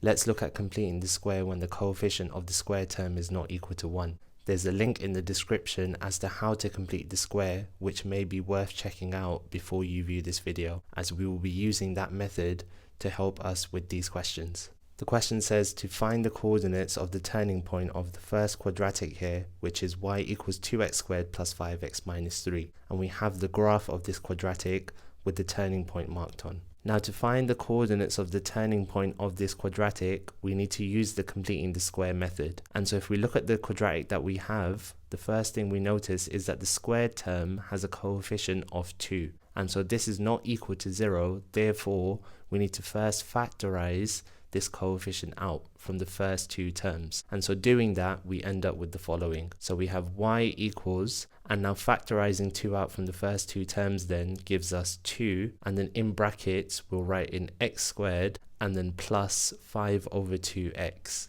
Let's look at completing the square when the coefficient of the square term is not equal to 1. There's a link in the description as to how to complete the square, which may be worth checking out before you view this video, as we will be using that method to help us with these questions. The question says to find the coordinates of the turning point of the first quadratic here, which is y equals 2x squared plus 5x minus 3. And we have the graph of this quadratic with the turning point marked on. Now to find the coordinates of the turning point of this quadratic, we need to use the completing the square method. And so if we look at the quadratic that we have, the first thing we notice is that the squared term has a coefficient of 2. And so this is not equal to 0, therefore we need to first factorize this coefficient out from the first two terms. And so doing that, we end up with the following. So we have y equals, and now factorizing 2 out from the first two terms then gives us 2, and then in brackets we'll write in x squared and then plus 5 over 2x.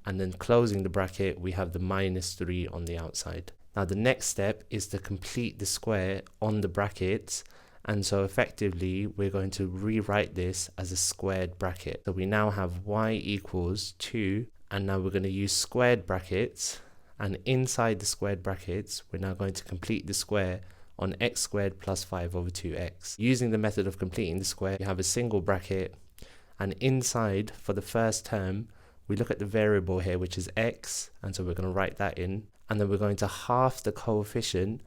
And then closing the bracket, we have the minus 3 on the outside. Now the next step is to complete the square on the brackets. And so effectively, we're going to rewrite this as a squared bracket. So we now have y equals 2, and now we're going to use squared brackets. And inside the squared brackets, we're now going to complete the square on x squared plus 5 over 2x. Using the method of completing the square, we have a single bracket. And inside, for the first term, we look at the variable here, which is x. And so we're going to write that in. And then we're going to half the coefficient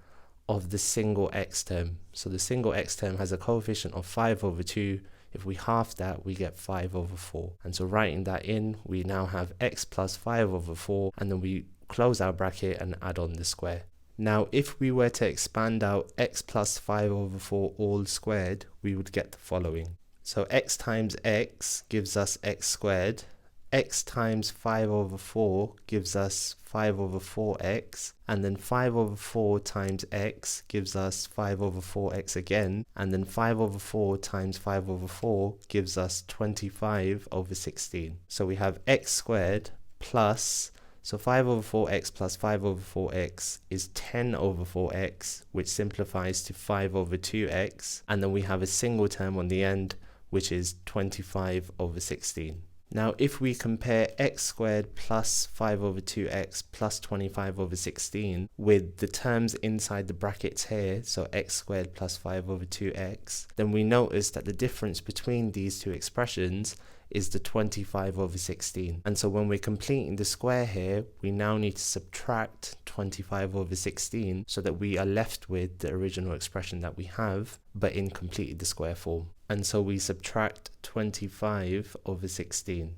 of the single x term. So the single x term has a coefficient of 5 over 2. If we half that, we get 5 over 4. And so writing that in, we now have x plus 5 over 4, and then we close our bracket and add on the square. Now, if we were to expand out x plus 5 over 4 all squared, we would get the following. So x times x gives us x squared. X times 5 over 4 gives us 5 over 4x, and then 5 over 4 times x gives us 5 over 4x again, and then 5 over 4 times 5 over 4 gives us 25 over 16. So we have x squared plus, so 5 over 4x plus 5 over 4x is 10 over 4x, which simplifies to 5 over 2x, and then we have a single term on the end, which is 25 over 16. Now, if we compare x squared plus 5 over 2x plus 25 over 16 with the terms inside the brackets here, so x squared plus 5 over 2x, then we notice that the difference between these two expressions is the 25 over 16. And so when we're completing the square here, we now need to subtract 25 over 16 so that we are left with the original expression that we have, but in completed the square form. And so we subtract 25 over 16.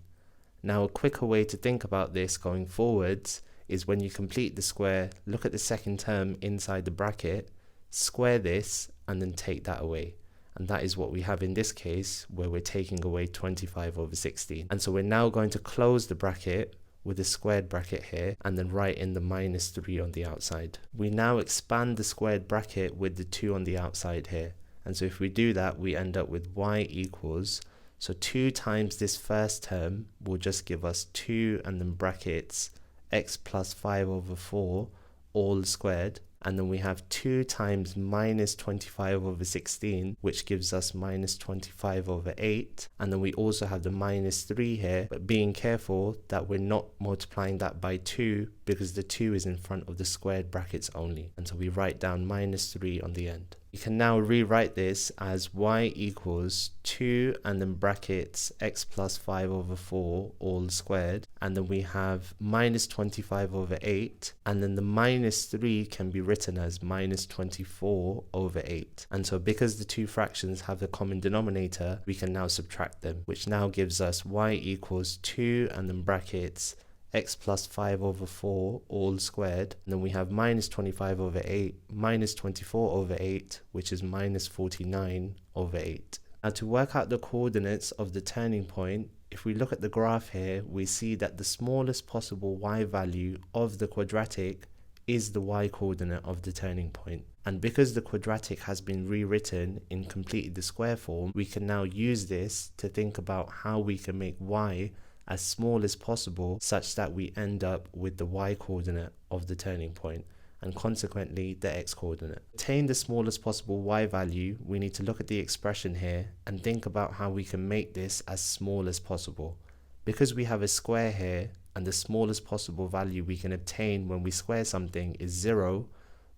Now a quicker way to think about this going forwards is when you complete the square, look at the second term inside the bracket, square this, and then take that away. And that is what we have in this case, where we're taking away 25 over 16. And so we're now going to close the bracket with a squared bracket here, and then write in the minus 3 on the outside. We now expand the squared bracket with the 2 on the outside here. And so if we do that, we end up with y equals, so 2 times this first term will just give us 2 and then brackets x plus 5 over 4 all squared. And then we have 2 times minus 25 over 16, which gives us minus 25 over 8. And then we also have the minus 3 here, but being careful that we're not multiplying that by 2 because the 2 is in front of the squared brackets only. And so we write down minus 3 on the end. You can now rewrite this as y equals 2 and then brackets x plus 5 over 4 all squared, and then we have minus 25 over 8, and then the minus 3 can be written as minus 24 over 8. And so because the two fractions have a common denominator, we can now subtract them, which now gives us y equals 2 and then brackets x plus 5 over 4 all squared, and then we have minus 25 over 8 minus 24 over 8, which is minus 49 over 8. Now to work out the coordinates of the turning point, if we look at the graph here, we see that the smallest possible y value of the quadratic is the y coordinate of the turning point. And because the quadratic has been rewritten in completed the square form, we can now use this to think about how we can make y as small as possible such that we end up with the y coordinate of the turning point and consequently the x coordinate. To obtain the smallest possible y value, we need to look at the expression here and think about how we can make this as small as possible. Because we have a square here and the smallest possible value we can obtain when we square something is 0,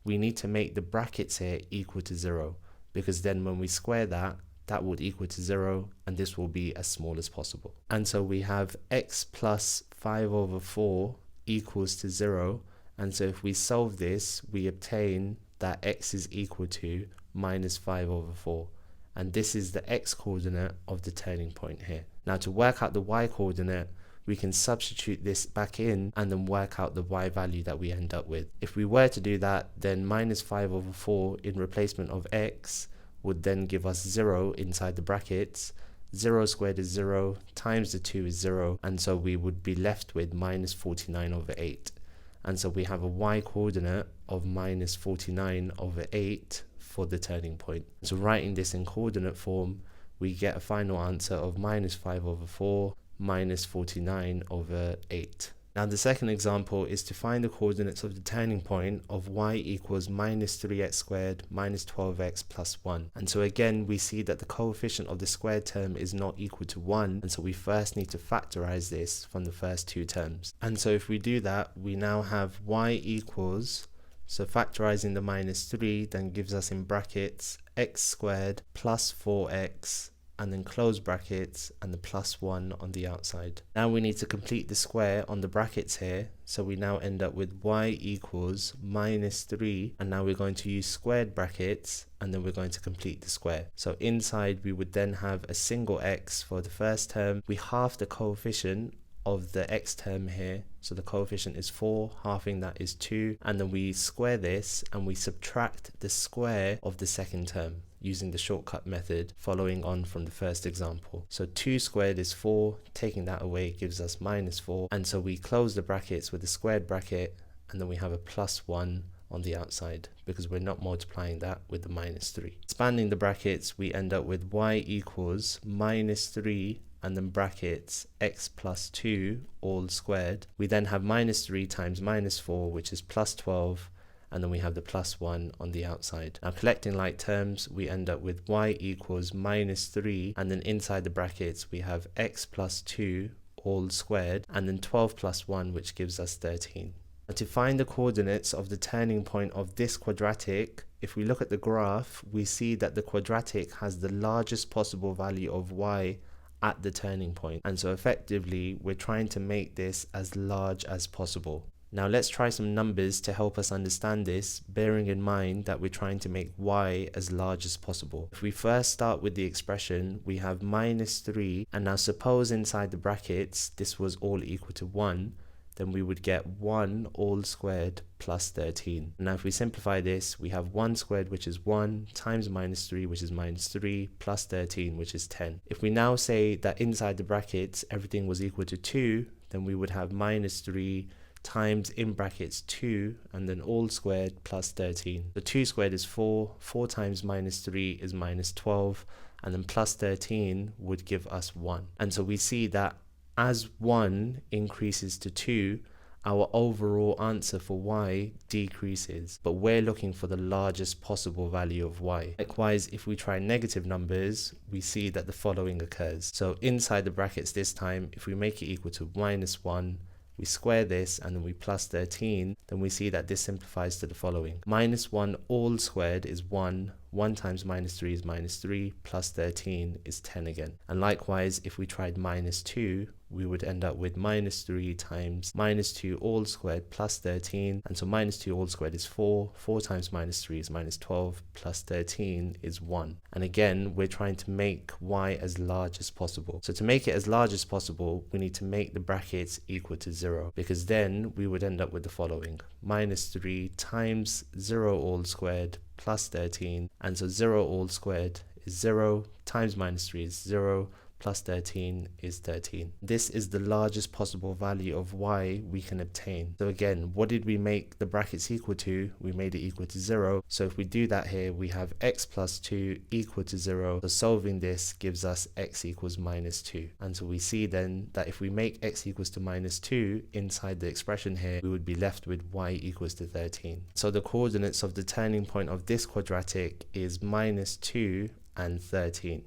we need to make the brackets here equal to 0, because then when we square that, that would equal to 0, and this will be as small as possible. And so we have x plus 5 over 4 equals to 0, and so if we solve this, we obtain that x is equal to minus 5 over 4. And this is the x coordinate of the turning point here. Now to work out the y coordinate, we can substitute this back in and then work out the y value that we end up with. If we were to do that, then minus 5 over 4 in replacement of x would then give us 0 inside the brackets. 0 squared is 0, times the 2 is 0, and so we would be left with minus 49 over 8. And so we have a y coordinate of minus 49 over 8 for the turning point. So writing this in coordinate form, we get a final answer of minus 5 over 4 minus 49 over 8. Now the second example is to find the coordinates of the turning point of y equals minus 3x squared minus 12x plus 1. And so again, we see that the coefficient of the squared term is not equal to 1, and so we first need to factorize this from the first two terms. And so if we do that, we now have y equals, so factorizing the minus 3 then gives us in brackets x squared plus 4x, and then close brackets and the plus 1 on the outside. Now we need to complete the square on the brackets here, so we now end up with y equals minus 3, and now we're going to use squared brackets and then we're going to complete the square. So inside we would then have a single x for the first term. We halve the coefficient of the x term here, so the coefficient is 4, halving that is 2, and then we square this and we subtract the square of the second term using the shortcut method following on from the first example. So 2 squared is 4, taking that away gives us minus 4, and so we close the brackets with a squared bracket and then we have a plus 1 on the outside because we're not multiplying that with the minus 3. Expanding the brackets, we end up with y equals minus 3 and then brackets x plus 2 all squared. We then have minus 3 times minus 4, which is plus 12, and then we have the plus 1 on the outside. Now collecting like terms, we end up with y equals minus 3, and then inside the brackets we have x plus 2 all squared, and then 12 plus 1, which gives us 13. Now to find the coordinates of the turning point of this quadratic, if we look at the graph, we see that the quadratic has the largest possible value of y at the turning point, and so effectively we're trying to make this as large as possible. Now let's try some numbers to help us understand this, bearing in mind that we're trying to make y as large as possible. If we first start with the expression, we have minus 3, and now suppose inside the brackets this was all equal to 1, then we would get 1 all squared plus 13. Now if we simplify this, we have 1 squared, which is 1, times minus 3, which is minus 3, plus 13, which is 10. If we now say that inside the brackets everything was equal to 2, then we would have minus 3 times in brackets 2 and then all squared plus 13. The 2 squared is 4, 4 times minus 3 is minus 12, and then plus 13 would give us 1. And so we see that as 1 increases to 2, our overall answer for y decreases, but we're looking for the largest possible value of y. Likewise, if we try negative numbers, we see that the following occurs. So inside the brackets this time, if we make it equal to minus 1, we square this and then we plus 13, then we see that this simplifies to the following. Minus 1 all squared is 1, 1 times minus 3 is minus 3, plus 13 is 10 again. And likewise, if we tried minus 2, we would end up with minus 3 times minus 2 all squared plus 13, and so minus 2 all squared is 4, 4 times minus 3 is minus 12, plus 13 is 1. And again, we're trying to make y as large as possible. So to make it as large as possible, we need to make the brackets equal to 0, because then we would end up with the following. Minus 3 times 0 all squared plus 13, and so 0 all squared is 0, times minus 3 is 0, plus 13 is 13. This is the largest possible value of y we can obtain. So again, what did we make the brackets equal to? We made it equal to 0. So if we do that here, we have x plus 2 equal to 0. So solving this gives us x equals minus 2. And so we see then that if we make x equals to minus 2 inside the expression here, we would be left with y equals to 13. So the coordinates of the turning point of this quadratic is minus 2 and 13.